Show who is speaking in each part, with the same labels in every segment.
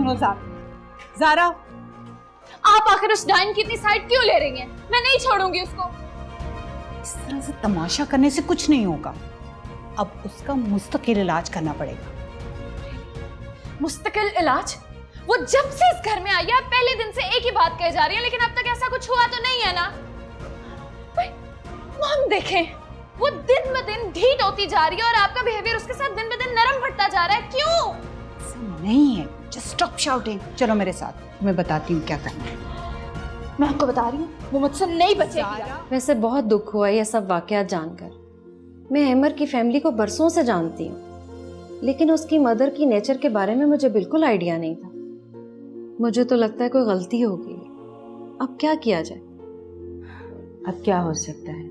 Speaker 1: दोनों साथ। ज़ारा,
Speaker 2: आप आखिर उस डाइन की इतनी साइड क्यों ले रही हैं? मैं नहीं छोड़ूंगी उसको।
Speaker 1: इस तरह से तमाशा करने से कुछ नहीं होगा। अब उसका मुस्तकिल इलाज करना पड़ेगा।
Speaker 2: मुस्तकिल इलाज? वो जब से इस घर में आई है पहले दिन से एक ही बात कहे जा रही है, लेकिन अब तक ऐसा कुछ हुआ तो नहीं है ना? हम देखें, वो दिन ब दिन ढीठ होती जा रही है और आपका बिहेवियर उसके साथ दिन ब दिन नरम पड़ता जा रहा है। क्यों?
Speaker 1: ऐसा नहीं है। Just stop shouting. चलो मेरे साथ, मैं बताती हूँ क्या करना है।
Speaker 2: मैं आपको बता रही हूँ, वो मुझसे नहीं बचेगी।
Speaker 3: वैसे बहुत दुख हुआ ये सब वाकयात जानकर। मैं अहमर की फैमिली को बरसों से जानती हूँ, लेकिन उसकी मदर की नेचर के बारे में मुझे बिल्कुल आइडिया नहीं था। मुझे तो लगता है कोई गलती हो गई। अब क्या किया जाए?
Speaker 4: अब क्या हो सकता है?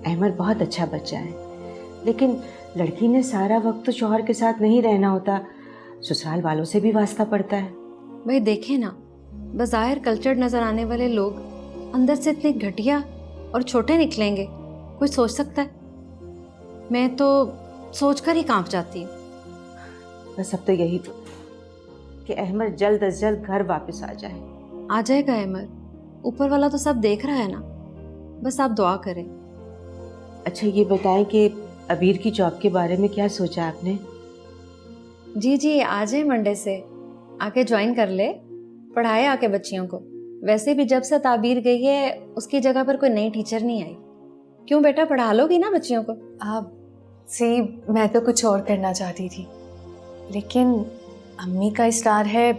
Speaker 4: अहमर बहुत अच्छा बच्चा है, लेकिन लड़की ने सारा वक्त तो शौहर के साथ नहीं रहना होता, ससुराल वालों से भी वास्ता पड़ता है।
Speaker 3: भाई देखे ना, बज़ाहिर कल्चर्ड नजर आने वाले लोग अंदर से इतने घटिया और छोटे निकलेंगे, कोई सोच सकता है? मैं तो सोचकर ही कांप जाती हूँ।
Speaker 4: बस अब तो यही तो कि अहमर जल्द अज जल्द घर वापस आ जाए।
Speaker 3: आ जाएगा अहमर, ऊपर वाला तो सब देख रहा है ना, बस आप दुआ करें।
Speaker 4: अच्छा ये बताएं कि अबीर की जॉब के बारे में क्या सोचा आपने?
Speaker 3: जी आ जाए मंडे से, आके ज्वाइन कर ले, पढ़ाए आके बच्चियों को। वैसे भी जब से ताबीर गई है उसकी जगह पर कोई नई टीचर नहीं आई। क्यों बेटा, पढ़ा लोगी ना बच्चियों को?
Speaker 5: आप सी, मैं तो कुछ और करना चाहती थी, लेकिन अम्मी का इसरार है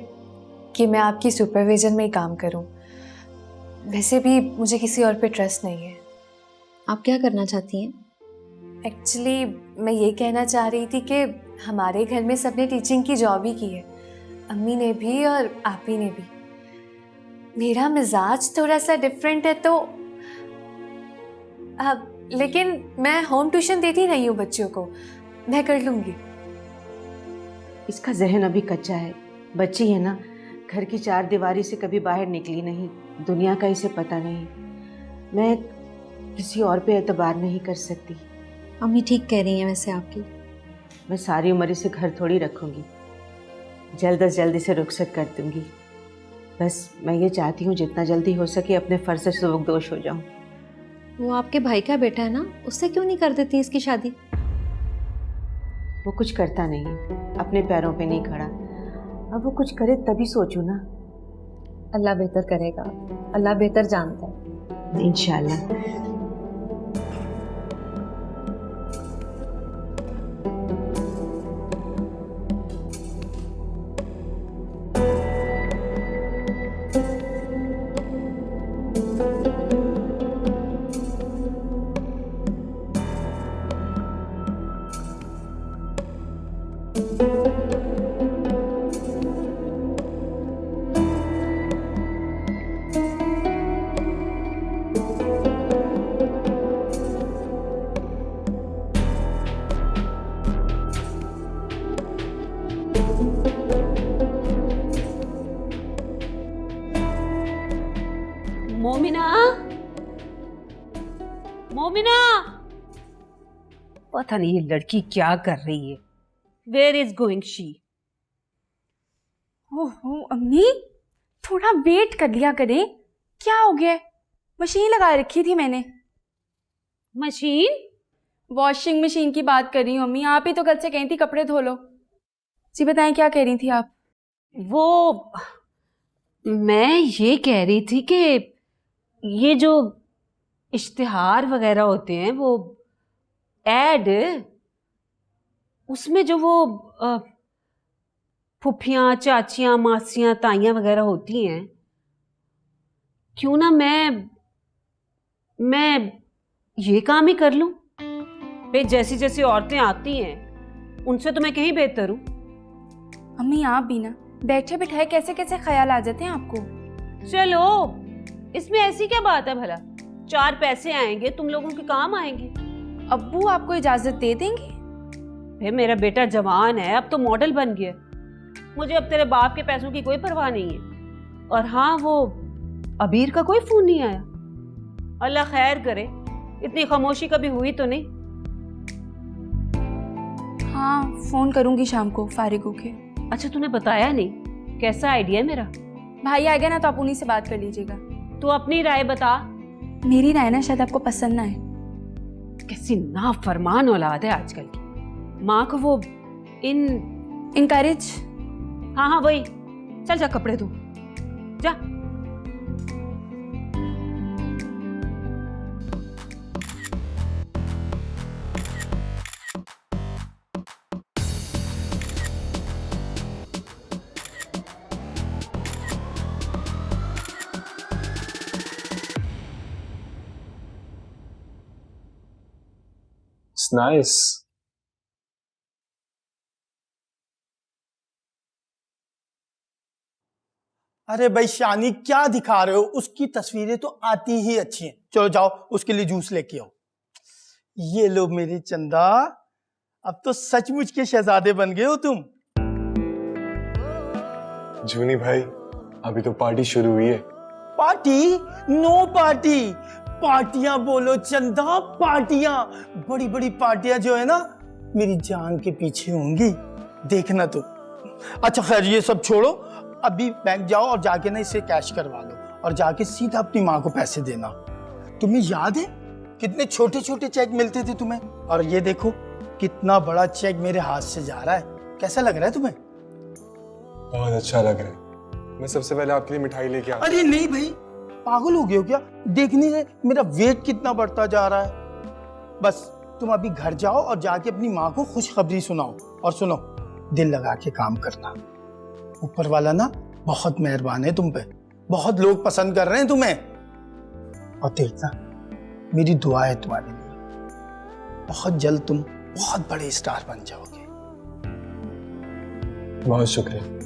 Speaker 5: कि मैं आपकी सुपरविजन में ही काम करूं। वैसे भी मुझे किसी और पे ट्रस्ट नहीं है।
Speaker 3: आप क्या करना चाहती हैं?
Speaker 5: एक्चुअली मैं ये कहना चाह रही थी कि हमारे घर में सबने टीचिंग की जॉब ही की है, अम्मी ने भी और आप ही ने भी। मेरा मिजाज थोड़ा सा डिफरेंट है तो लेकिन मैं होम ट्यूशन देती रही हूँ बच्चों को, मैं कर लूँगी।
Speaker 4: इसका जहन अभी कच्चा है, बच्ची है ना, घर की चार दीवारी से कभी बाहर निकली नहीं, दुनिया का इसे पता नहीं। मैं किसी और पे एतबार नहीं कर सकती।
Speaker 3: अम्मी ठीक कह रही हैं वैसे आपकी।
Speaker 4: मैं सारी उम्र इसे घर थोड़ी रखूँगी, जल्द अज जल्द इसे रुखसत कर दूँगी। बस मैं ये चाहती हूँ जितना जल्दी हो सके अपने फ़र्ज से सुबकदोश हो जाऊँ।
Speaker 3: वो आपके भाई का बेटा है ना, उससे क्यों नहीं कर देती इसकी शादी?
Speaker 4: वो कुछ करता नहीं, अपने पैरों पे नहीं खड़ा। अब वो कुछ करे तभी सोचूं ना।
Speaker 3: अल्लाह बेहतर करेगा, अल्लाह बेहतर जानता है।
Speaker 4: इंशाल्लाह।
Speaker 6: मोमिना, मोमिना, पता नहीं ये लड़की क्या कर रही है। Where is going she?
Speaker 7: ओहो अम्मी, थोड़ा वेट कर लिया करें। क्या हो गया? मशीन लगा रखी थी मैंने।
Speaker 6: मशीन?
Speaker 7: वॉशिंग मशीन की बात कर रही हूँ अम्मी, आप ही तो कल से कही थी कपड़े धो लो। जी बताएं क्या कह रही थी आप?
Speaker 6: वो मैं ये कह रही थी कि ये जो इश्तिहार वगैरह होते हैं, वो एड, उसमें जो वो फुफियाँ, चाचियाँ, मासियाँ, ताइयाँ वगैरह होती हैं, क्यों ना मैं ये काम ही कर लूं? भाई जैसी जैसी औरतें आती हैं उनसे तो मैं कहीं बेहतर हूँ।
Speaker 7: अम्मी आप भी ना, बैठे बिठाए कैसे कैसे ख्याल आ जाते हैं आपको।
Speaker 6: चलो इसमें ऐसी क्या बात है भला, चार पैसे आएंगे, तुम लोगों के काम आएंगे।
Speaker 7: अब्बू आपको इजाजत दे देंगे?
Speaker 6: भाई मेरा बेटा जवान है, अब तो मॉडल बन गया, मुझे अब तेरे बाप के पैसों की कोई परवाह नहीं है। और हाँ, वो अबीर का कोई फोन नहीं आया। अल्लाह खैर करे, इतनी खामोशी कभी हुई तो नहीं।
Speaker 7: हाँ फोन करूंगी शाम को फारिग होके।
Speaker 6: अच्छा तूने बताया नहीं कैसा आइडिया है मेरा?
Speaker 7: भाई आ गया ना तो आप उन्हीं से बात कर लीजिएगा।
Speaker 6: तू अपनी राय बता।
Speaker 7: मेरी राय ना शायद आपको पसंद ना आए।
Speaker 6: कैसी नाफरमान औलाद है आजकल की। माँ को वो
Speaker 7: इनकरेज।
Speaker 6: हाँ हाँ वही। चल जा कपड़े धो जा।
Speaker 8: It's nice.
Speaker 9: अरे भाई शानी क्या दिखा रहे हो? उसकी तस्वीरें तो आती ही अच्छी हैं। चलो जाओ उसके लिए जूस लेके आओ। ये लो मेरी चंदा, अब तो सचमुच के शहजादे बन गए हो तुम।
Speaker 8: जूनी भाई अभी तो पार्टी शुरू हुई है।
Speaker 9: पार्टी? No party. पार्टियां बोलो चंदा, पार्टियां। बड़ी बड़ी पार्टियां जो है ना मेरी जान के पीछे होंगी, देखना तुम। अच्छा खैर ये सब छोड़ो, अभी बैंक जाओ और जाके ना इसे कैश करवा लो और जाके सीधा अपनी माँ को पैसे देना। तुम्हें याद है कितने छोटे छोटे चेक मिलते थे तुम्हें? और ये देखो कितना बड़ा चेक मेरे हाथ से जा रहा है। कैसा लग रहा है तुम्हें?
Speaker 8: बहुत अच्छा लग रहा है। मैं सबसे पहले आपके लिए मिठाई लेके आता हूं।
Speaker 9: अरे नहीं भाई, पागल हो गए हो क्या? देखने से मेरा वेट कितना बढ़ता जा रहा है। बस तुम अभी घर जाओ और जाके अपनी माँ को खुशखबरी सुनाओ। और सुनो, दिल लगा के काम करना। ऊपर वाला ना बहुत मेहरबान है तुम पे, बहुत लोग पसंद कर रहे हैं तुम्हें। और देखना मेरी दुआ है तुम्हारे लिए, बहुत जल्द तुम बहुत बड़े स्टार बन जाओगे।
Speaker 8: बहुत शुक्रिया।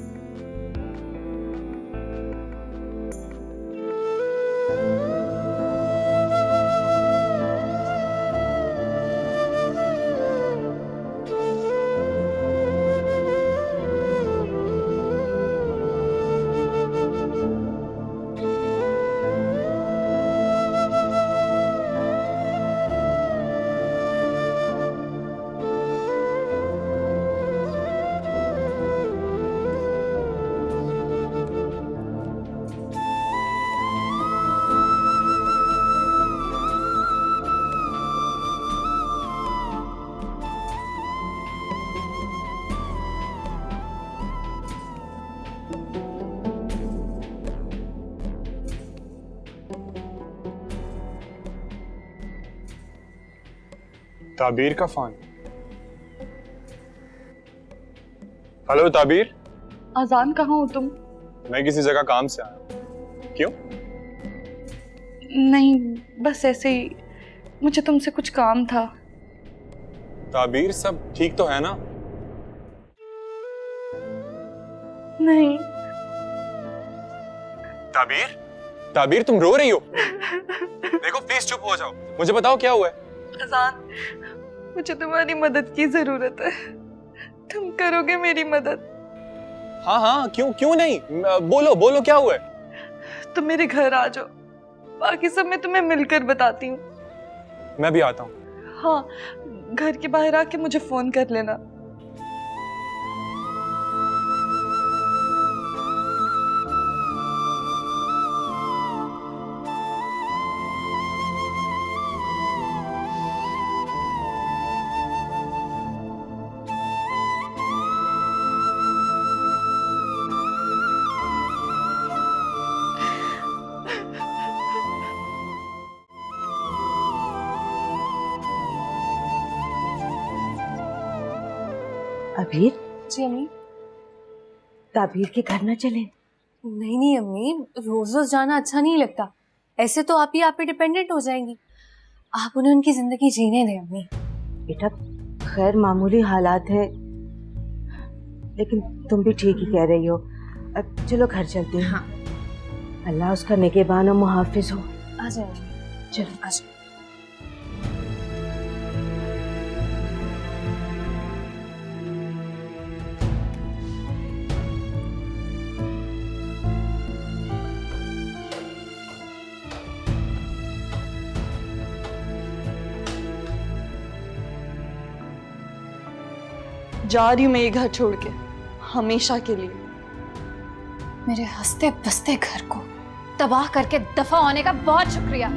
Speaker 8: ताबीर का फोन। हेलो ताबीर।
Speaker 7: अजान कहाँ हो तुम?
Speaker 8: मैं किसी जगह काम से आया। क्यों?
Speaker 7: नहीं बस ऐसे ही, मुझे तुमसे कुछ काम था।
Speaker 8: ताबीर सब ठीक तो है ना?
Speaker 7: नहीं।
Speaker 8: ताबीर, ताबीर तुम रो रही हो? देखो प्लीज चुप हो जाओ, मुझे बताओ क्या हुआ है।
Speaker 7: अजान, मुझे तुम्हारी मदद की जरूरत है। तुम करोगे मेरी मदद?
Speaker 8: हाँ हाँ, क्यों नहीं, बोलो बोलो क्या हुआ है।
Speaker 7: तुम मेरे घर आ जाओ, बाकी सब मैं तुम्हें मिलकर बताती हूँ।
Speaker 8: मैं भी आता हूँ।
Speaker 7: हाँ, घर के बाहर आके मुझे फोन कर लेना।
Speaker 4: अबीर,
Speaker 5: जी अम्मी।
Speaker 4: ताबीर के घर ना चले?
Speaker 5: नहीं नहीं अम्मी, रोज रोज जाना अच्छा नहीं लगता। ऐसे तो आप ही आप पे डिपेंडेंट हो जाएंगी। आप उन्हें उनकी जिंदगी जीने दें अम्मी।
Speaker 4: बेटा खैर मामूली हालात है, लेकिन तुम भी ठीक ही कह रही हो। अब चलो घर चलते हैं। हाँ। अल्लाह उसका निगहबान और मुहाफिज हो।
Speaker 5: आ जाओ
Speaker 4: चलो
Speaker 5: आ जाओ।
Speaker 7: जा रही हूँ मैं ये घर छोड़ के, हमेशा के लिए।
Speaker 2: मेरे हंसते बसते घर को तबाह करके दफा होने का बहुत शुक्रिया।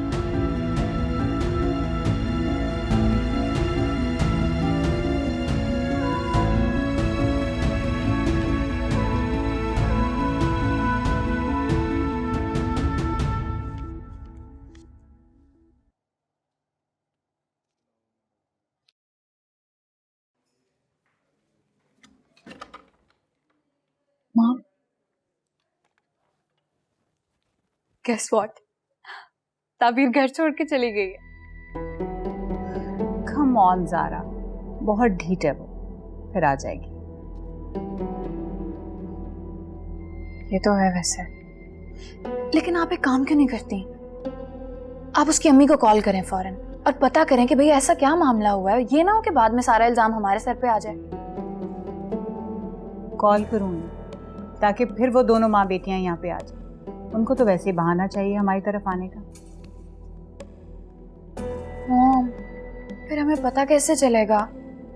Speaker 5: मॉम, गेस व्हाट, ताबीर घर छोड़ के चली गई है।
Speaker 1: कम ऑन ज़ारा, बहुत ढीठ है वो, फिर आ जाएगी।
Speaker 5: ये तो है वैसे, लेकिन आप एक काम क्यों नहीं करती? आप उसकी अम्मी को कॉल करें फौरन और पता करें कि भाई ऐसा क्या मामला हुआ है। ये ना हो कि बाद में सारा इल्जाम हमारे सर पे आ जाए।
Speaker 1: कॉल करूँगी ताकि फिर वो दोनों माँ बेटियां यहाँ पे आ जाए। उनको तो वैसे ही बहाना चाहिए हमारी तरफ आने का।
Speaker 5: मॉम, फिर हमें पता कैसे चलेगा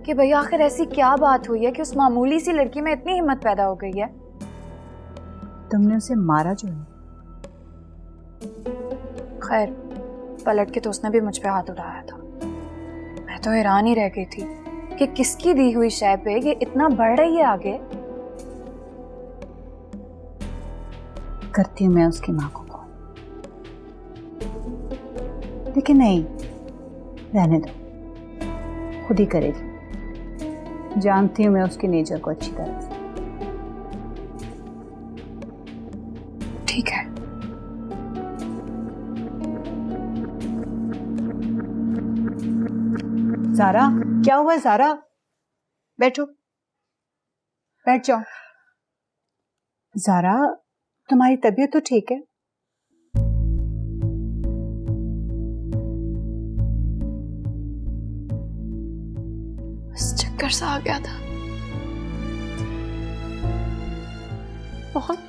Speaker 5: कि भाई आखिर ऐसी क्या बात हुई है कि उस मामूली सी लड़की में इतनी हिम्मत पैदा हो गई है?
Speaker 1: तुमने उसे मारा जो है।
Speaker 5: खैर, पलट के तो उसने भी मुझ पे हाथ उठाया था। मैं तो हैरान ही रह गई थी कि किसकी दी हुई शय पे ये इतना बढ़ रही है आगे।
Speaker 1: करती हूँ मैं उसकी माँ को कॉल, लेकिन नहीं, रहने दो, खुद ही करेगी। जानती हूँ मैं उसकी नेचर को अच्छी तरह से।
Speaker 5: ठीक है।
Speaker 1: ज़ारा, क्या हुआ ज़ारा? बैठो, बैठ जाओ। ज़ारा, तुम्हारी तबीयत तो ठीक है?
Speaker 5: बस चक्कर सा आ गया था बहुत।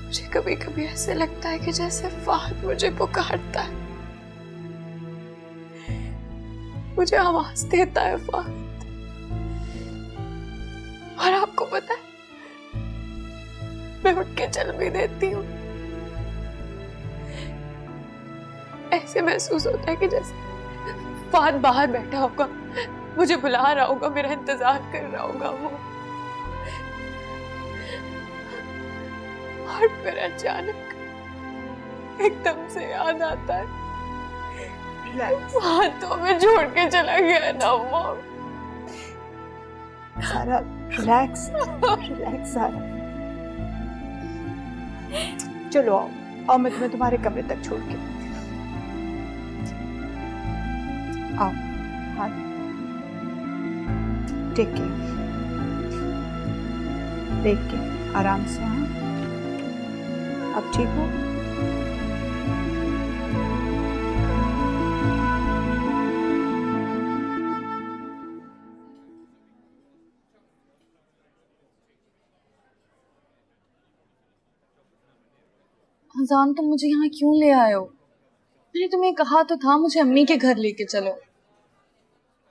Speaker 5: मुझे कभी कभी ऐसे लगता है कि जैसे फाहद मुझे पुकारता है, मुझे आवाज देता है फाहद। और आपको पता है, मैं उठ के चल भी देती हूँ। ऐसे महसूस होता है कि जैसे फाहद बाहर बैठा होगा, मुझे बुला रहा होगा, मेरा इंतजार कर रहा होगा वो। और फिर अचानक एकदम से याद आता है, फाहद तो हमें छोड़ के चला गया ना mom.
Speaker 1: Zara, relax, relax Zara. चलो आओ, आओ, मैं तुम्हें तुम्हारे कमरे तक छोड़ के। आओ, हाँ, टेक केयर, देख के आराम से। हाँ, अब ठीक हो?
Speaker 5: अजान, तुम मुझे यहाँ क्यों ले आए हो? मैंने तुम्हें कहा तो था मुझे अम्मी के घर लेके चलो।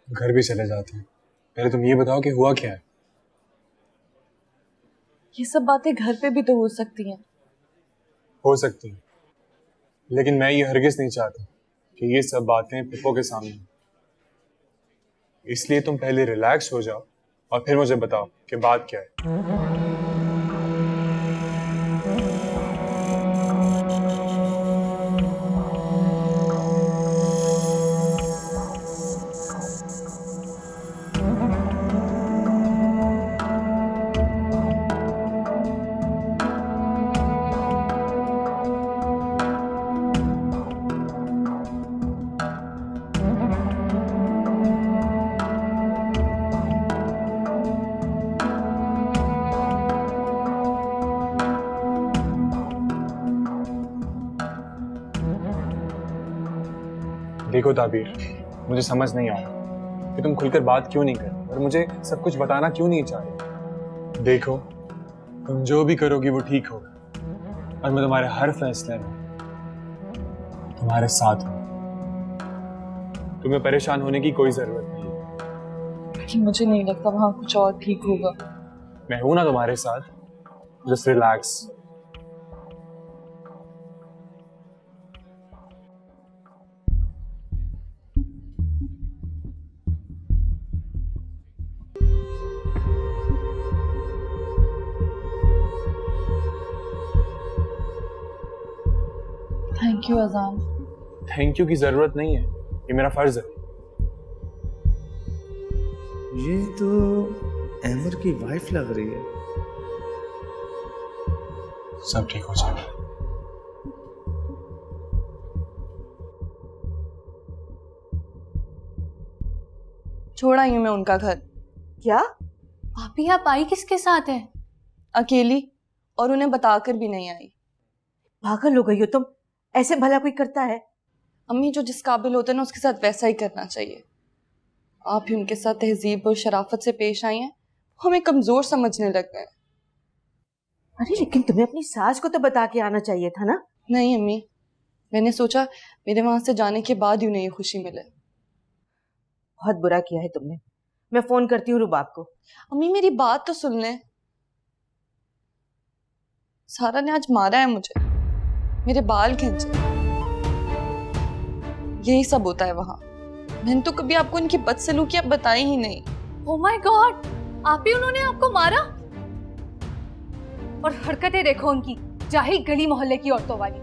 Speaker 8: घर भी चले जाते हैं, पहले तुम ये बताओ कि हुआ क्या है।
Speaker 5: ये सब बातें घर पे भी तो हो सकती हैं।
Speaker 8: हो सकती है, लेकिन मैं ये हरगिज नहीं चाहता कि ये सब बातें पप्पो के सामने। इसलिए तुम पहले रिलैक्स हो जाओ और फिर मुझे बताओ कि बात क्या है। देखो ताबीर, मुझे समझ नहीं आता कि तुम खुलकर बात क्यों नहीं कर रही और मुझे सब कुछ बताना क्यों नहीं चाह रही। देखो, तुम जो भी करोगी वो ठीक होगा और मैं तुम्हारे हर फैसले में तुम्हारे साथ हूँ। तुम्हें परेशान होने की कोई जरूरत नहीं है।
Speaker 5: लेकिन मुझे नहीं लगता वहां कुछ और ठीक होगा।
Speaker 8: मैं हूं ना तुम्हारे साथ, Just relax.
Speaker 7: थैंक यू अजान।
Speaker 8: थैंक यू की जरूरत नहीं है, ये मेरा फर्ज है।
Speaker 10: ये तो अहमर की वाइफ लग रही है।
Speaker 8: सब ठीक हो जाएगा।
Speaker 11: छोड़ आई हूं मैं उनका घर।
Speaker 4: क्या?
Speaker 5: भाभी आप आई किसके साथ हैं?
Speaker 11: अकेली, और उन्हें बताकर भी नहीं आई।
Speaker 4: पागल हो गई हो तुम? ऐसे भला कोई करता है?
Speaker 11: अम्मी, जो जिस काबिल होता है ना उसके साथ वैसा ही करना चाहिए। आप ही उनके साथ तहजीब और शराफत से पेश आई हैं, हमें कमजोर समझने लग गए।
Speaker 4: अरे लेकिन तुम्हें अपनी सास को तो बता के आना चाहिए था ना।
Speaker 11: नहीं अम्मी, मैंने सोचा मेरे वहां से जाने के बाद ही उन्हें ये खुशी मिले।
Speaker 4: बहुत बुरा किया है तुमने। मैं फोन करती हूँ रुबाब को।
Speaker 11: अम्मी मेरी बात तो सुन लें। सारा ने आज मारा है मुझे, मेरे बाल खींचे। यही सब होता है वहां। मैंने तो कभी आपको इनकी बदसलूकियां बताई ही नहीं।
Speaker 5: ओह माय गॉड, आप ही उन्होंने आपको मारा? और हरकतें देखो उनकी, जाहिल गली मोहल्ले की औरतों वाली।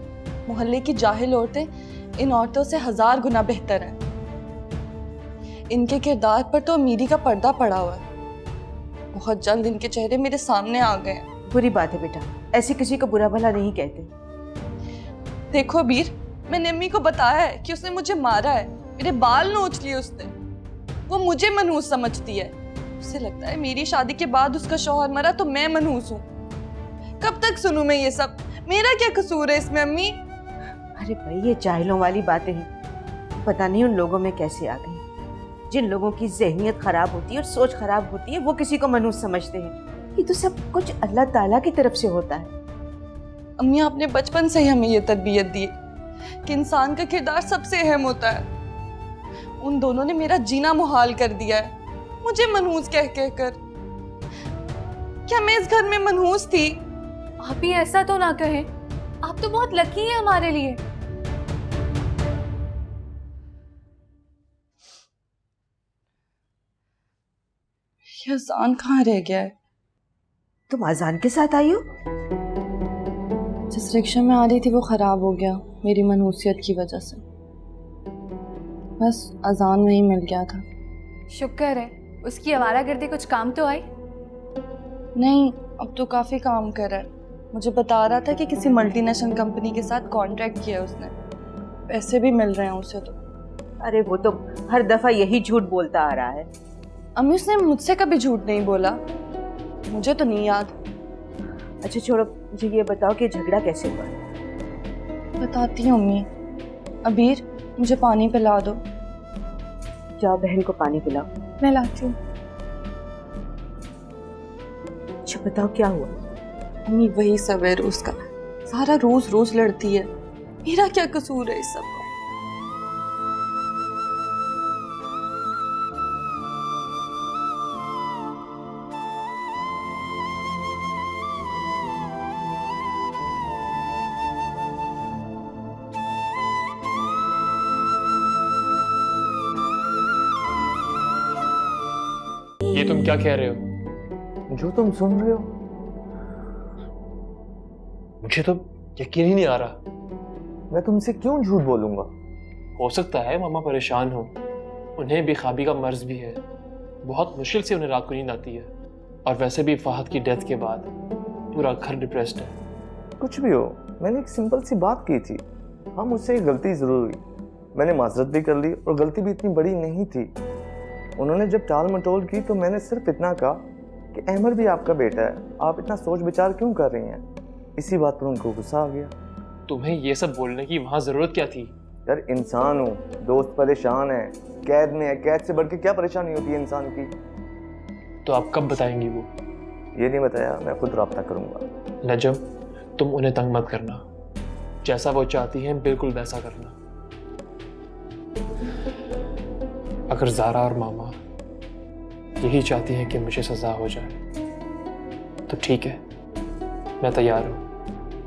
Speaker 11: मोहल्ले की जाहिल औरतें इन औरतों से 1000 गुना बेहतर हैं। इनके किरदार पर तो अमीरी का पर्दा पड़ा हुआ है। बहुत जल्द इनके चेहरे मेरे सामने आ गए हैं।
Speaker 4: बुरी बात है बेटा, ऐसे किसी को बुरा भला नहीं कहते।
Speaker 11: देखो वीर, मैंने अम्मी को बताया है कि उसने मुझे मारा है, मेरे बाल नोच लिए उसने। वो मुझे मनहूस समझती है। उसे लगता है मेरी शादी के बाद उसका शौहर मरा तो मैं मनहूस हूँ। कब तक सुनूं मैं ये सब? मेरा क्या कसूर है इसमें अम्मी?
Speaker 4: अरे भाई, ये जाहिलों वाली बातें हैं। पता नहीं उन लोगों में कैसे आ गई। जिन लोगों की ज़हनियत खराब होती है और सोच खराब होती है, वो किसी को मनहूस समझते हैं। ये तो सब कुछ अल्लाह ताला की तरफ से होता है।
Speaker 11: अम्मी, आपने बचपन से ही हमें ये तरबियत दी कि इंसान का किरदार सबसे अहम होता है। उन दोनों ने मेरा जीना मुहाल कर दिया है, मुझे मनहूस कह कर। क्या मैं इस घर में मनहूस थी?
Speaker 5: आप ही ऐसा तो ना कहें, आप तो बहुत लकी हैं हमारे लिए।
Speaker 11: ये अजान कहाँ रह गया है?
Speaker 4: तुम अजान के साथ आई हो?
Speaker 11: जिस रिक्शा में आ रही थी वो खराब हो गया मेरी मनहूसियत की वजह से। बस अजान में ही मिल गया था।
Speaker 5: शुक्र है, उसकी आवारागर्दी कुछ काम तो आई?
Speaker 11: नहीं, अब तो काफी काम कर रहा है। मुझे बता रहा था कि किसी मल्टीनेशनल कंपनी के साथ कॉन्ट्रैक्ट किया उसने, पैसे भी मिल रहे हैं उसे तो।
Speaker 4: अरे वो तो हर दफा यही झूठ बोलता आ रहा है।
Speaker 11: अम्मी, उसने मुझसे कभी झूठ नहीं बोला, मुझे तो नहीं याद।
Speaker 4: अच्छा छोड़ो, मुझे ये बताओ कि झगड़ा कैसे हुआ?
Speaker 11: बताती हूँ अम्मी। अबीर, मुझे पानी पिला दो।
Speaker 4: जाओ बहन को पानी पिलाओ।
Speaker 11: मैं लाती हूँ।
Speaker 4: अच्छा बताओ क्या हुआ?
Speaker 11: अम्मी, वही सब है रोज का। सारा रोज रोज लड़ती है, मेरा क्या कसूर है इस सब का?
Speaker 12: ये तुम क्या कह रहे हो?
Speaker 10: जो तुम सुन रहे हो।
Speaker 12: मुझे तो यकीन ही नहीं आ रहा।
Speaker 10: मैं तुमसे क्यों झूठ बोलूंगा?
Speaker 12: हो सकता है मामा परेशान हो, उन्हें बेखाबी का मर्ज भी है। बहुत मुश्किल से उन्हें रात को नींद आती है। और वैसे भी फहद की डेथ के बाद पूरा घर डिप्रेस्ड है।
Speaker 10: कुछ भी हो, मैंने एक सिंपल सी बात की थी। हाँ, मुझसे एक गलती जरूर हुई। मैंने माजरत भी कर ली और गलती भी इतनी बड़ी नहीं थी। उन्होंने जब टाल मटोल की तो मैंने सिर्फ इतना कहा कि अहमर भी आपका बेटा है, आप इतना सोच विचार क्यों कर रही हैं? इसी बात पर उनको गुस्सा आ गया।
Speaker 12: तुम्हें ये सब बोलने की वहां जरूरत क्या थी?
Speaker 10: यार इंसान हूँ, दोस्त परेशान है, कैद में है, कैद से बढ़ के क्या परेशानी होती है इंसान की?
Speaker 12: तो आप कब बताएंगी वो?
Speaker 10: ये नहीं बताया, मैं खुद रब्ता करूंगा।
Speaker 12: नजम, तुम उन्हें तंग मत करना। जैसा वो चाहती हैं बिल्कुल वैसा करना। अगर ज़ारा और मामा यही चाहती हैं कि मुझे सजा हो जाए तो ठीक है, मैं तैयार हूँ।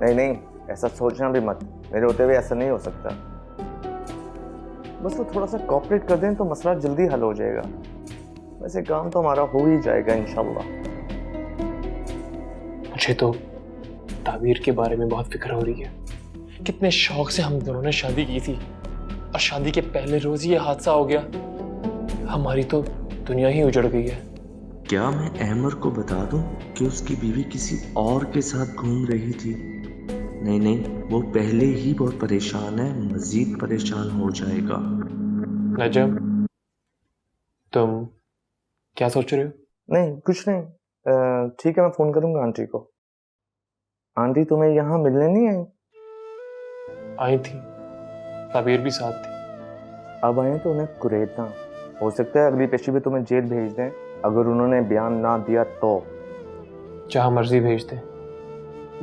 Speaker 10: नहीं नहीं, ऐसा सोचना भी मत, मेरे होते हुए ऐसा नहीं हो सकता। बस वो थोड़ा सा कोऑपरेट कर दें तो मसला जल्दी हल हो जाएगा। वैसे काम तो हमारा हो ही जाएगा इंशाल्लाह।
Speaker 12: मुझे तो ताबीर के बारे में बहुत फिक्र हो रही है। कितने शौक से हम दोनों ने शादी की थी और शादी के पहले रोज ये हादसा हो गया। हमारी तो दुनिया ही उजड़ गई है।
Speaker 13: क्या मैं अहमर को बता दूं कि उसकी बीवी किसी और के साथ घूम रही थी? नहीं नहीं, वो पहले ही बहुत परेशान है, मजीद परेशान हो जाएगा।
Speaker 12: नजम, तुम क्या सोच रहे हो?
Speaker 10: नहीं कुछ नहीं, ठीक है, मैं फोन करूंगा आंटी को। आंटी तुम्हें यहाँ मिलने नहीं आई?
Speaker 12: आई थी, ताबीर भी साथ थी।
Speaker 10: अब आए तो उन्हें कुरेदना। हो सकता है अगली पेशी में तुम्हें जेल भेज दें अगर उन्होंने बयान ना दिया तो।
Speaker 12: जहाँ मर्जी भेज दे,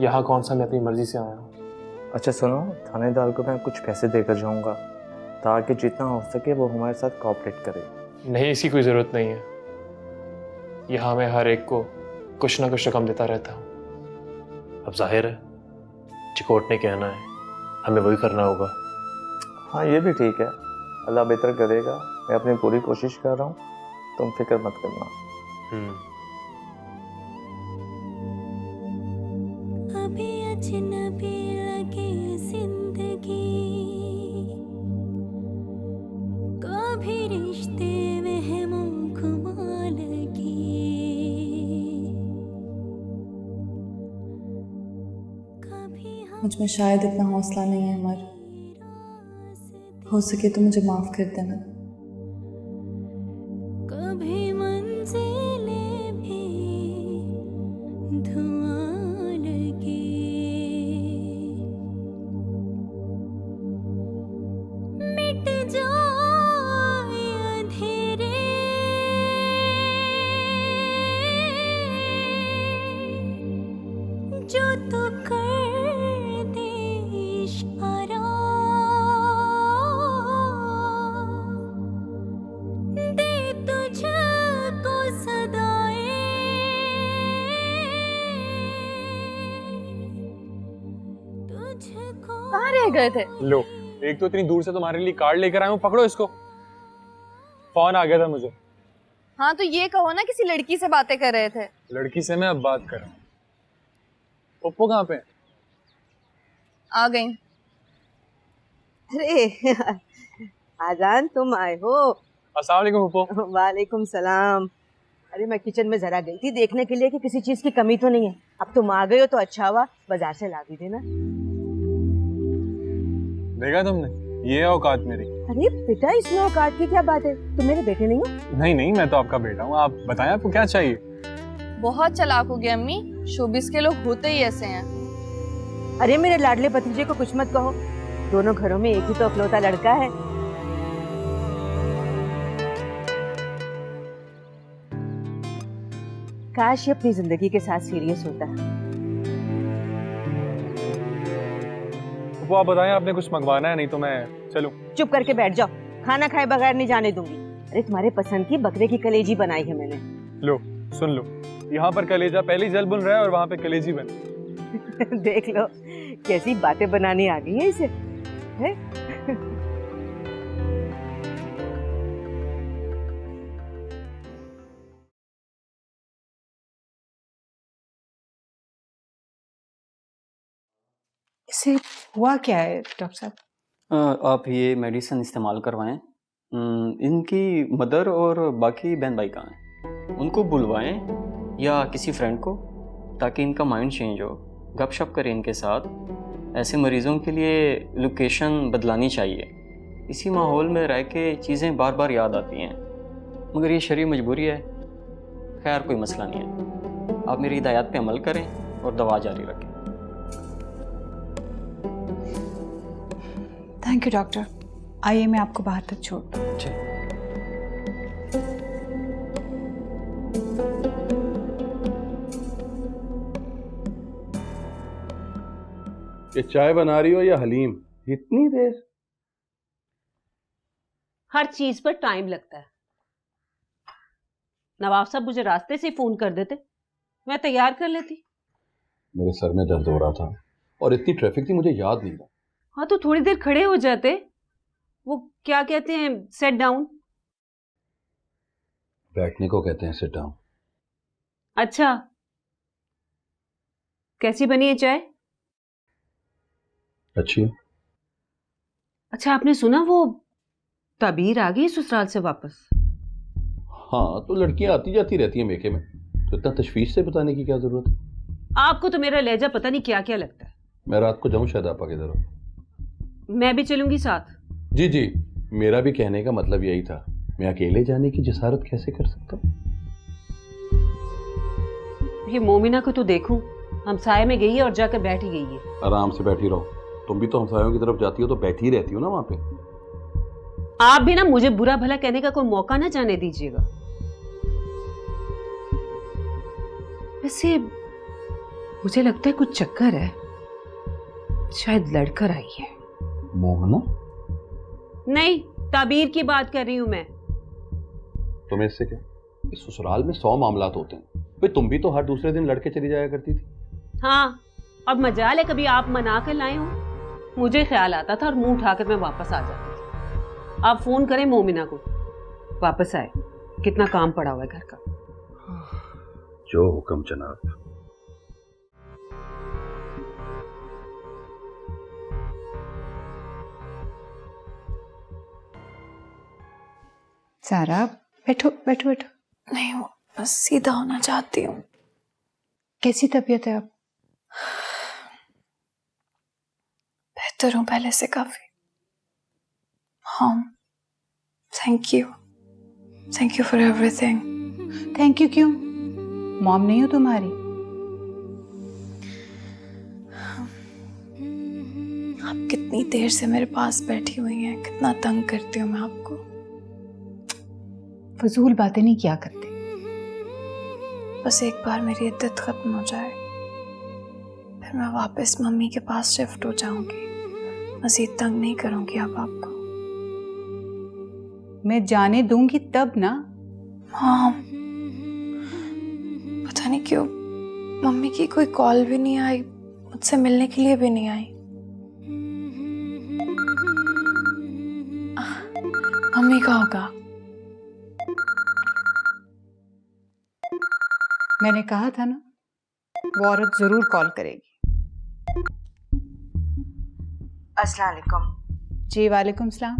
Speaker 12: यहाँ कौन सा मैं अपनी मर्जी से आया हूँ।
Speaker 10: अच्छा सुनो, थानेदार को मैं कुछ पैसे देकर जाऊंगा ताकि जितना हो सके वो हमारे साथ कोऑपरेट करे।
Speaker 12: नहीं, इसकी कोई ज़रूरत नहीं है। यहाँ मैं हर एक को कुछ ना कुछ रकम देता रहता हूँ।
Speaker 14: अब जाहिर है चिकोट ने कहना है, हमें वही करना होगा।
Speaker 10: हाँ ये भी ठीक है, अल्लाह बेहतर करेगा। मैं अपनी पूरी कोशिश कर रहा हूँ, तुम फिक्र मत करना।
Speaker 15: अभी अजनबी लगे जिंदगी, कभी रिश्ते वहमों घुमा लगी।
Speaker 5: मुझ में शायद इतना हौसला नहीं है अमर, हो सके तो मुझे माफ कर देना।
Speaker 15: कभी मंजिलें भी धुआं लगी, मिट जाए अंधेरे, जो तो कर दे इशारा, दे तुझको सदाएं, तुझको।
Speaker 2: कहाँ रह गए थे?
Speaker 8: लो, एक तो इतनी दूर से तुम्हारे लिए कार्ड लेकर आया हूँ, पकड़ो इसको। फोन आ गया था मुझे।
Speaker 2: हाँ तो ये कहो ना किसी लड़की से बातें कर रहे थे।
Speaker 8: लड़की से मैं अब बात कर रहा हूँ। पप्पू कहाँ पे?
Speaker 2: आ गई।
Speaker 4: अरे आजान तुम आए हो?
Speaker 8: अस्सलाम वालेकुम पप्पू।
Speaker 4: वालेकुम सलाम। अरे मैं किचन में जरा गई थी देखने के लिए कि किसी चीज की कमी तो नहीं है। अब तुम आ गए हो तो अच्छा हुआ, बाजार से ला भी देना।
Speaker 8: देखा तुमने, ये औकात मेरी।
Speaker 4: अरे बेटा इसमें औकात की क्या बात है, तुम मेरे बेटे नहीं हो?
Speaker 8: नहीं नहीं, मैं तो आपका बेटा हूँ। आप बताएं आपको क्या चाहिए?
Speaker 2: बहुत चालाक हो गए अम्मी, शोबिस के लोग होते ही ऐसे हैं।
Speaker 4: अरे मेरे लाडले भतीजे को कुछ मत कहो, दोनों घरों में एक ही तो अकलौता लड़का है। काश ये अपनी जिंदगी के साथ सीरियस होता।
Speaker 8: पप्पू आप बताएं, आपने कुछ मंगवाना है? नहीं तो मैं चलूं।
Speaker 4: चुप करके बैठ जाओ, खाना खाए बगैर नहीं जाने दूंगी। अरे तुम्हारे पसंद की बकरे की कलेजी बनाई है मैंने।
Speaker 8: लो सुन लो, यहाँ पर कलेजा पहले ही जल बुन रहा है और वहाँ पे कलेजी बन।
Speaker 4: देख लो कैसी बातें बनानी आ गई है इसे, है?
Speaker 1: इसे हुआ क्या है डॉक्टर साहब?
Speaker 16: आप ये मेडिसिन इस्तेमाल करवाएं। इनकी मदर और बाकी बहन भाई कहाँ हैं, उनको बुलवाएं या किसी फ्रेंड को, ताकि इनका माइंड चेंज हो। गपशप करें इनके साथ। ऐसे मरीज़ों के लिए लोकेशन बदलानी चाहिए। इसी माहौल में रह के चीज़ें बार बार याद आती हैं, मगर ये शरीर मजबूरी है। खैर कोई मसला नहीं है, आप मेरी हिदायत पे अमल करें और दवा जारी रखें।
Speaker 1: Thank you doctor. आइए मैं आपको बाहर तक छोड़ दूं।
Speaker 17: ये चाय बना रही हो या हलीम? इतनी देर?
Speaker 6: हर चीज पर टाइम लगता है। नवाब साहब मुझे रास्ते से फोन कर देते, मैं तैयार कर लेती।
Speaker 17: मेरे सर में दर्द हो रहा था और इतनी ट्रैफिक थी मुझे याद नहीं था।
Speaker 6: हाँ तो थोड़ी देर खड़े हो जाते। वो क्या कहते हैं, सेट डाउन।
Speaker 17: बैठने को कहते हैं सिट डाउन।
Speaker 6: अच्छा, कैसी बनी है चाय?
Speaker 17: अच्छी है।
Speaker 6: अच्छा, आपने सुना वो ताबीर आ गई ससुराल से वापस?
Speaker 17: हाँ, तो लड़कियां आती जाती रहती हैं मेके में, तो इतना तशवीश से बताने की क्या जरूरत है?
Speaker 6: आपको तो मेरा लहजा पता नहीं क्या क्या लगता है।
Speaker 17: मैं रात को जाऊं शायद आपा के तरफ।
Speaker 6: मैं भी चलूंगी साथ।
Speaker 17: जी जी, मेरा भी कहने का मतलब यही था। मैं अकेले जाने की जसारत कैसे कर सकता हूँ?
Speaker 6: ये मोमिना को तो देखूं, हमसाये में गई है और जाकर बैठ ही गई है।
Speaker 17: आराम से बैठी रहो, तुम भी तो हमसायों की तरफ जाती हो तो बैठी रहती हो ना वहां पे।
Speaker 6: आप भी ना मुझे बुरा भला कहने का कोई मौका ना जाने दीजिएगा। वैसे मुझे लगता है कुछ चक्कर है, शायद लड़कर आई है।
Speaker 17: मोहना?
Speaker 6: नहीं, ताबीर की बात कर रही हूं मैं।
Speaker 17: तुम्हें इससे क्या? इस ससुराल में 100 मामलात होते हैं। भाई तुम भी तो हर दूसरे दिन लड़के चली जाया करती थी।
Speaker 6: हाँ, अब मजाल है कभी आप मना कर लाए हो। मुझे ख्याल आता था और मुंह उठाकर मैं वापस आ जाती थी। आप फोन करें मोमिना को, वापस आए, कितना काम पड़ा हुआ है घर का।
Speaker 17: जो हुक्म जनाब।
Speaker 1: सारा बैठो बैठो बैठो।
Speaker 5: नहीं, वो बस सीधा होना चाहती हूँ।
Speaker 1: कैसी तबीयत है आप?
Speaker 5: बेहतर हूँ पहले से काफी। हाँ, thank you for everything.
Speaker 1: Thank you क्यों? मॉम नहीं हो तुम्हारी?
Speaker 5: आप कितनी देर से मेरे पास बैठी हुई हैं, कितना तंग करती हूँ मैं आपको।
Speaker 1: फजूल बातें नहीं किया करते।
Speaker 5: बस एक बार मेरी इद्दत खत्म हो जाए, फिर मैं वापस मम्मी के पास शिफ्ट हो जाऊंगी। मजीद तंग नहीं करूंगी अब आपको।
Speaker 1: मैं जाने दूंगी तब ना।
Speaker 5: हाँ, पता नहीं क्यों मम्मी की कोई कॉल भी नहीं आई, मुझसे मिलने के लिए भी नहीं आई। मम्मी का होगा।
Speaker 1: मैंने कहा था ना, वो औरत जरूर कॉल करेगी।
Speaker 4: अस्सलाम वालेकुम।
Speaker 1: जी वालेकुम सलाम।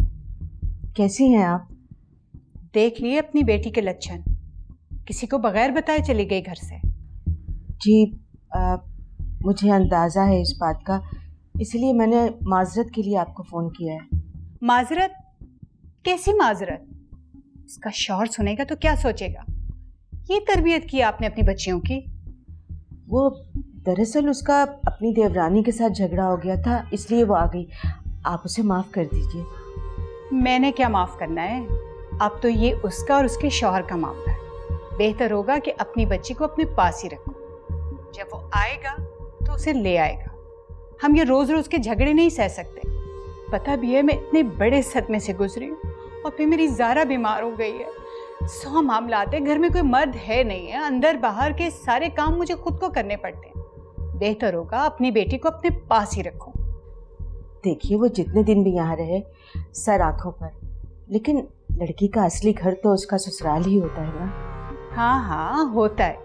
Speaker 4: कैसी हैं आप?
Speaker 1: देख लिए अपनी बेटी के लक्षण, किसी को बगैर बताए चली गई घर से।
Speaker 4: जी, मुझे अंदाज़ा है इस बात का, इसलिए मैंने माजरत के लिए आपको फ़ोन किया है।
Speaker 1: माजरत? कैसी माजरत? इसका शौहर सुनेगा तो क्या सोचेगा? ये तरबियत की आपने अपनी बच्चियों की?
Speaker 4: वो दरअसल उसका अपनी देवरानी के साथ झगड़ा हो गया था, इसलिए वो आ गई। आप उसे माफ़ कर दीजिए।
Speaker 1: मैंने क्या माफ़ करना है? अब तो ये उसका और उसके शौहर का मामला है। बेहतर होगा कि अपनी बच्ची को अपने पास ही रखो। जब वो आएगा तो उसे ले आएगा। हम ये रोज़ रोज़ के झगड़े नहीं सह सकते। पता भी है मैं इतने बड़े सदमे से गुजरी हूँ, और फिर मेरी ज़ारा बीमार हो गई है। 100 मामला आते, घर में कोई मर्द है नहीं है, अंदर बाहर के सारे काम मुझे खुद को करने पड़ते हैं। बेहतर होगा अपनी बेटी को अपने पास ही रखो।
Speaker 4: देखिए, वो जितने दिन भी यहाँ रहे सर आंखों पर, लेकिन लड़की का असली घर तो उसका ससुराल ही होता है ना।
Speaker 1: हाँ हाँ होता है,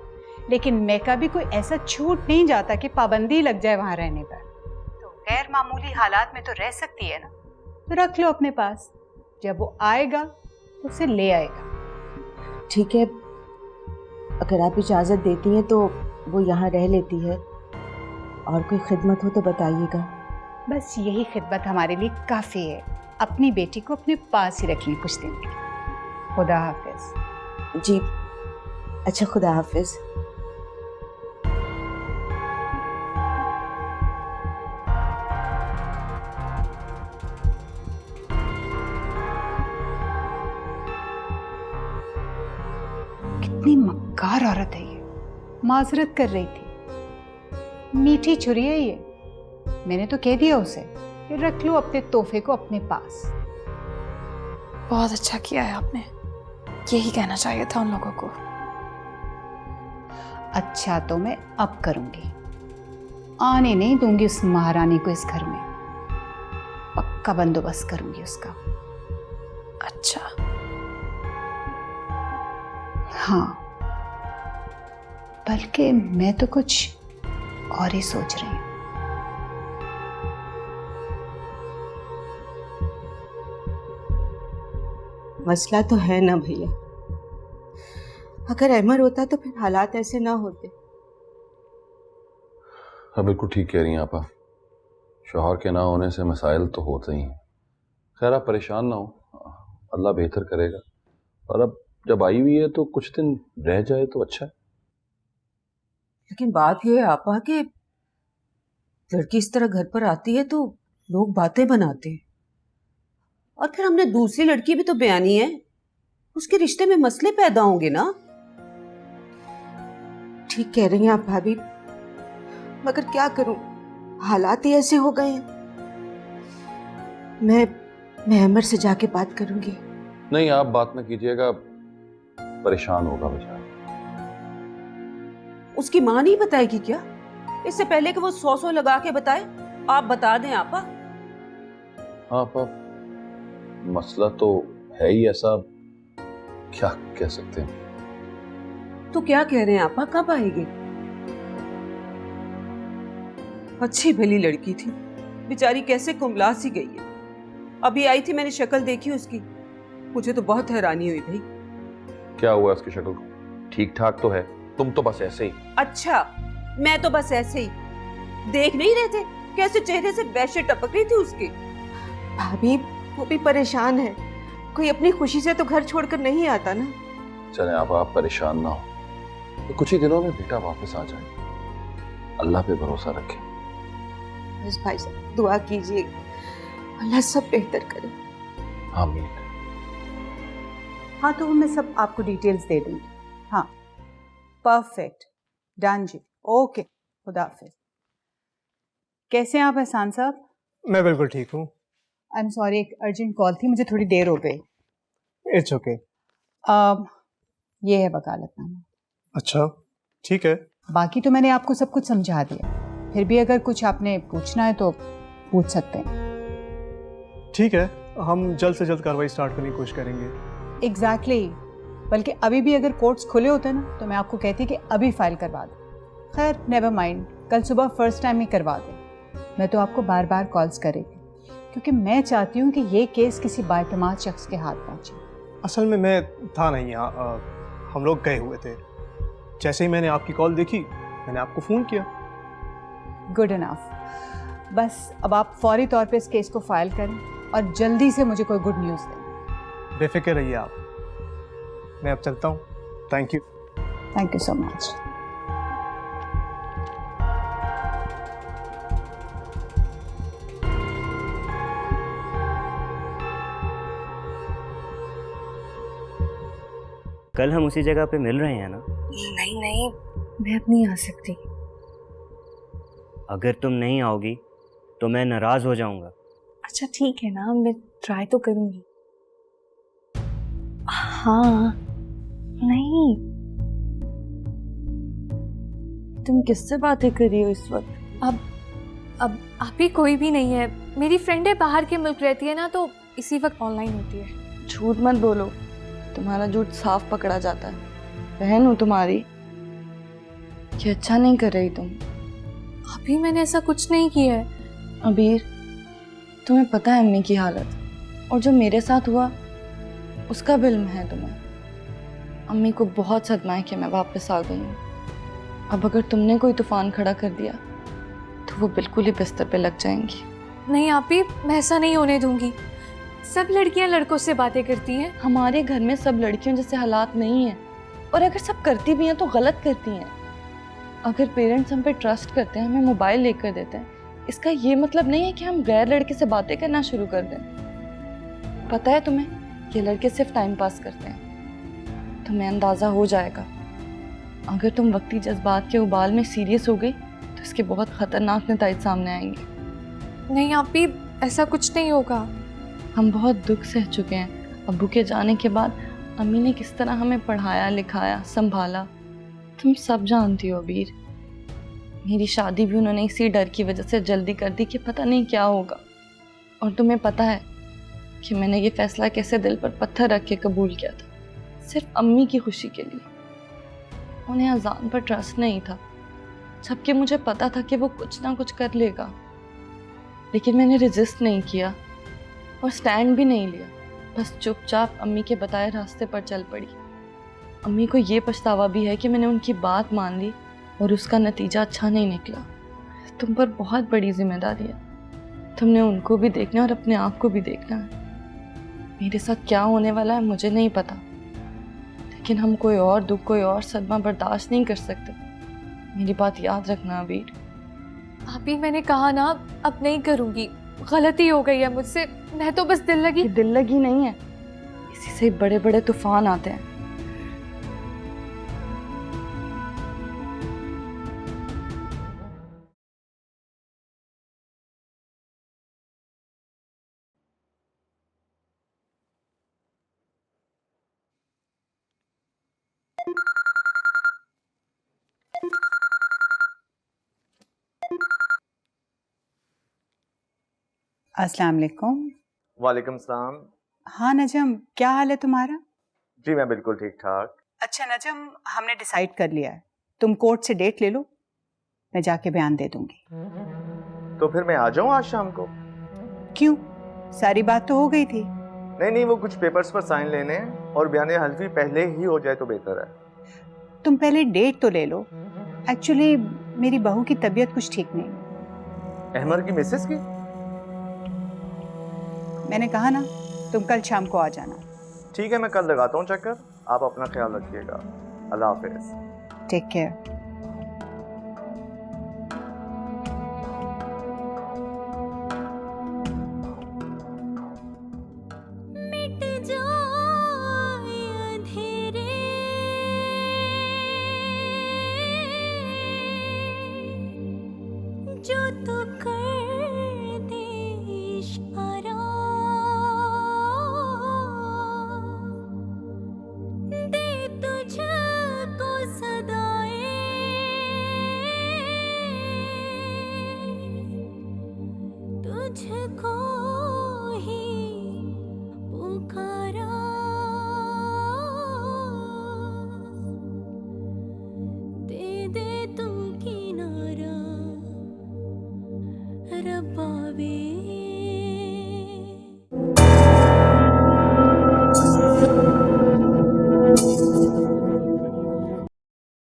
Speaker 1: लेकिन मैका भी कोई ऐसा छूट नहीं जाता कि पाबंदी लग जाए वहाँ रहने पर। तो गैर मामूली हालात में तो रह सकती है ना, तो रख लो अपने पास। जब वो आएगा तो उसे ले आएगा।
Speaker 4: ठीक है, अगर आप इजाज़त देती हैं तो वो यहाँ रह लेती है। और कोई खिदमत हो तो बताइएगा।
Speaker 1: बस यही खिदमत हमारे लिए काफ़ी है। अपनी बेटी को अपने पास ही रखिए कुछ दिन के लिए। खुदा हाफिज।
Speaker 4: जी अच्छा, खुदा हाफिज।
Speaker 1: कितनी मक्कार औरत है ये। माजरत कर रही थी। मीठी छुरी है ये। मैंने तो कह दिया उसे कि रख लो अपने तोहफे को अपने पास।
Speaker 5: बहुत अच्छा किया है आपने, यही कहना चाहिए था उन लोगों को।
Speaker 1: अच्छा तो मैं अब करूंगी। आने नहीं दूंगी उस महारानी को इस घर में। पक्का बंदोबस्त करूंगी उसका।
Speaker 5: अच्छा।
Speaker 1: हाँ, बल्कि मैं तो कुछ और ही सोच रही हूँ।
Speaker 4: मसला तो है ना भैया, अगर अहमर होता तो फिर हालात ऐसे ना होते।
Speaker 17: हाँ बिल्कुल ठीक कह रही हैं आपा, शौहर के ना होने से मसाइल तो होते ही हैं। खैर आप परेशान ना हो, अल्लाह बेहतर करेगा। और अब जब आई हुई है तो कुछ दिन रह जाए तो अच्छा है।
Speaker 4: लेकिन बात यह है आपा कि लड़की इस तरह घर पर आती है तो लोग बातें बनाते हैं, और फिर हमने दूसरी लड़की भी तो बयानी है, उसके रिश्ते में मसले पैदा होंगे ना। ठीक कह रही हैं आप भाभी, मगर क्या करूं, हालात ही ऐसे हो गए हैं। मैं अमर से जाके बात करूंगी।
Speaker 17: नहीं आप बात ना कीजिएगा, परेशान होगा बेचारा।
Speaker 4: उसकी मां नहीं बताएगी क्या? इससे पहले कि वो 100 लगा के बताए, आप बता दें आपा।
Speaker 17: हाँ आपा, मसला तो है ही ऐसा, क्या कह सकते हैं।
Speaker 4: तो क्या कह रहे हैं आपा, कब आएगी? अच्छी भली लड़की थी, बेचारी कैसे कुंबला सी गई है। अभी आई थी, मैंने शक्ल देखी उसकी, मुझे तो बहुत हैरानी हुई भाई।
Speaker 17: क्या हुआ उसकी शक्ल को? ठीक ठाक तो है, तुम तो बस ऐसे ही।
Speaker 4: अच्छा, मैं तो बस ऐसे ही। देख नहीं रहे थे कैसे चेहरे से वैसे टपक रही थी उसकी? भाभी वो भी परेशान है, कोई अपनी खुशी से तो घर छोड़कर नहीं आता ना।
Speaker 17: चले आप परेशान ना हो, तो कुछ ही दिनों में बेटा वापस आ जाए, अल्लाह पे भरोसा रखें।
Speaker 4: बस भाई साहब दुआ कीजिए, अल्लाह सब बेहतर करे।
Speaker 17: आमीन।
Speaker 1: हाँ, तो मैं सब आपको डिटेल्स दे दूंगी। हाँ, परफेक्ट, डन जी, ओके, खुदा हाफिज। कैसे हैं आप एहसान साहब?
Speaker 8: मैं बिल्कुल ठीक हूँ।
Speaker 1: आई एम सॉरी, एक अर्जेंट कॉल थी, मुझे थोड़ी देर हो गई।
Speaker 8: It's okay.
Speaker 1: ये है वकालतनामा।
Speaker 8: अच्छा ठीक है।
Speaker 1: बाकी तो मैंने आपको सब कुछ समझा दिया, फिर भी अगर कुछ आपने पूछना है तो पूछ सकते हैं।
Speaker 8: ठीक है, हम जल्द से जल्द कार्रवाई स्टार्ट करने की कोशिश करेंगे।
Speaker 1: एग्जैक्टली, बल्कि अभी भी अगर कोर्ट्स खुले होते ना तो मैं आपको कहती कि अभी फाइल करवा दें। खैर नेवर माइंड, कल सुबह फर्स्ट टाइम ही करवा दें। मैं तो आपको बार बार कॉल्स करेगी क्योंकि मैं चाहती हूँ कि ये केस किसी बाएतमाद शख्स के हाथ पहुँचे।
Speaker 8: असल में मैं था नहीं यहाँ, हम लोग गए हुए थे। जैसे ही मैंने आपकी कॉल देखी मैंने आपको फ़ोन किया।
Speaker 1: Good enough. बस अब आप फौरी तौर पे इस केस को फाइल करें और जल्दी से मुझे कोई गुड न्यूज़ दें।
Speaker 8: बेफिक्र रहिए आप, मैं अब चलता हूँ। Thank you.
Speaker 1: Thank you so much.
Speaker 18: कल हम उसी जगह पे मिल रहे हैं ना?
Speaker 5: नहीं नहीं, मैं अब नहीं आ सकती।
Speaker 18: अगर तुम नहीं आओगी तो मैं नाराज हो जाऊंगा।
Speaker 5: अच्छा ठीक है ना, मैं ट्राई तो करूंगी। हाँ नहीं,
Speaker 3: तुम किससे बातें कर रही हो इस वक्त?
Speaker 5: अब आप ही कोई भी नहीं है। मेरी फ्रेंड है, बाहर के मुल्क रहती है ना, तो इसी वक्त ऑनलाइन होती है।
Speaker 11: झूठ मत बोलो, तुम्हारा झूठ साफ पकड़ा जाता है। बहन हूँ तुम्हारी, ये अच्छा नहीं कर रही तुम।
Speaker 5: अभी मैंने ऐसा कुछ नहीं किया है।
Speaker 11: अबीर, तुम्हें पता है अम्मी की हालत, और जो मेरे साथ हुआ उसका भी इल्म है तुम्हें। अम्मी को बहुत सदमा है कि मैं वापस आ गई हूँ। अब अगर तुमने कोई तूफान खड़ा कर दिया तो वो बिल्कुल ही बिस्तर पे लग जाएंगी।
Speaker 5: नहीं आपी, मैं ऐसा नहीं होने दूंगी। सब लड़कियां लड़कों से बातें करती हैं।
Speaker 11: हमारे घर में सब लड़कियों जैसे हालात नहीं हैं, और अगर सब करती भी हैं तो गलत करती हैं। अगर पेरेंट्स हम पे ट्रस्ट करते हैं, हमें मोबाइल लेकर देते हैं, इसका ये मतलब नहीं है कि हम गैर लड़के से बातें करना शुरू कर दें। पता है तुम्हें, ये लड़के सिर्फ टाइम पास करते हैं। तुम्हें अंदाज़ा हो जाएगा, अगर तुम वक्ती जज्बात के उबाल में सीरियस हो गई तो इसके बहुत ख़तरनाक नतीजे सामने आएंगे।
Speaker 5: नहीं आपी, ऐसा कुछ नहीं होगा।
Speaker 11: हम बहुत दुख सह चुके हैं। अब्बू के जाने के बाद अम्मी ने किस तरह हमें पढ़ाया लिखाया संभाला, तुम सब जानती हो अबीर। मेरी शादी भी उन्होंने इसी डर की वजह से जल्दी कर दी कि पता नहीं क्या होगा। और तुम्हें पता है कि मैंने ये फैसला कैसे दिल पर पत्थर रख के कबूल किया था, सिर्फ अम्मी की खुशी के लिए। उन्हें अजान पर ट्रस्ट नहीं था, जबकि मुझे पता था कि वो कुछ ना कुछ कर लेगा। लेकिन मैंने रेजिस्ट नहीं किया और स्टैंड भी नहीं लिया, बस चुपचाप अम्मी के बताए रास्ते पर चल पड़ी। अम्मी को ये पछतावा भी है कि मैंने उनकी बात मान ली और उसका नतीजा अच्छा नहीं निकला। तुम पर बहुत बड़ी जिम्मेदारी है, तुमने उनको भी देखना है और अपने आप को भी देखना है। मेरे साथ क्या होने वाला है मुझे नहीं पता, लेकिन हम कोई और दुख, कोई और सदमा बर्दाश्त नहीं कर सकते। मेरी बात याद रखना अबीर।
Speaker 5: अभी मैंने कहा ना, अब नहीं करूँगी, गलती हो गई है मुझसे। मैं तो बस दिल लगी
Speaker 11: नहीं है, इसी से बड़े बड़े तूफान आते हैं।
Speaker 1: अस्सलाम वालेकुम।
Speaker 10: वालेकुम सलाम।
Speaker 1: हाँ नजम, क्या हाल है तुम्हारा?
Speaker 10: जी मैं बिल्कुल ठीक ठाक।
Speaker 1: अच्छा नजम, हमने डिसाइड कर लिया है, तुम कोर्ट से डेट ले लो, मैं जाके बयान दे दूंगी।
Speaker 10: तो फिर मैं आ जाऊं आज शाम को?
Speaker 1: क्यों, सारी बात तो हो गई थी।
Speaker 10: नहीं, वो कुछ पेपर्स पर साइन लेने हैं और बयान हल्फी पहले ही हो जाए तो बेहतर है।
Speaker 1: तुम पहले डेट तो ले लो। एक्चुअली मेरी बहू की तबीयत कुछ ठीक नहीं।
Speaker 10: अहमर की मिसेस की?
Speaker 1: मैंने कहा ना, तुम कल शाम को आ जाना।
Speaker 10: ठीक है, मैं कल लगाता हूँ चक्कर। आप अपना ख्याल रखिएगा। अल्लाह हाफिज।
Speaker 1: Take care.
Speaker 15: मिट जाए अंधेरे, जो तो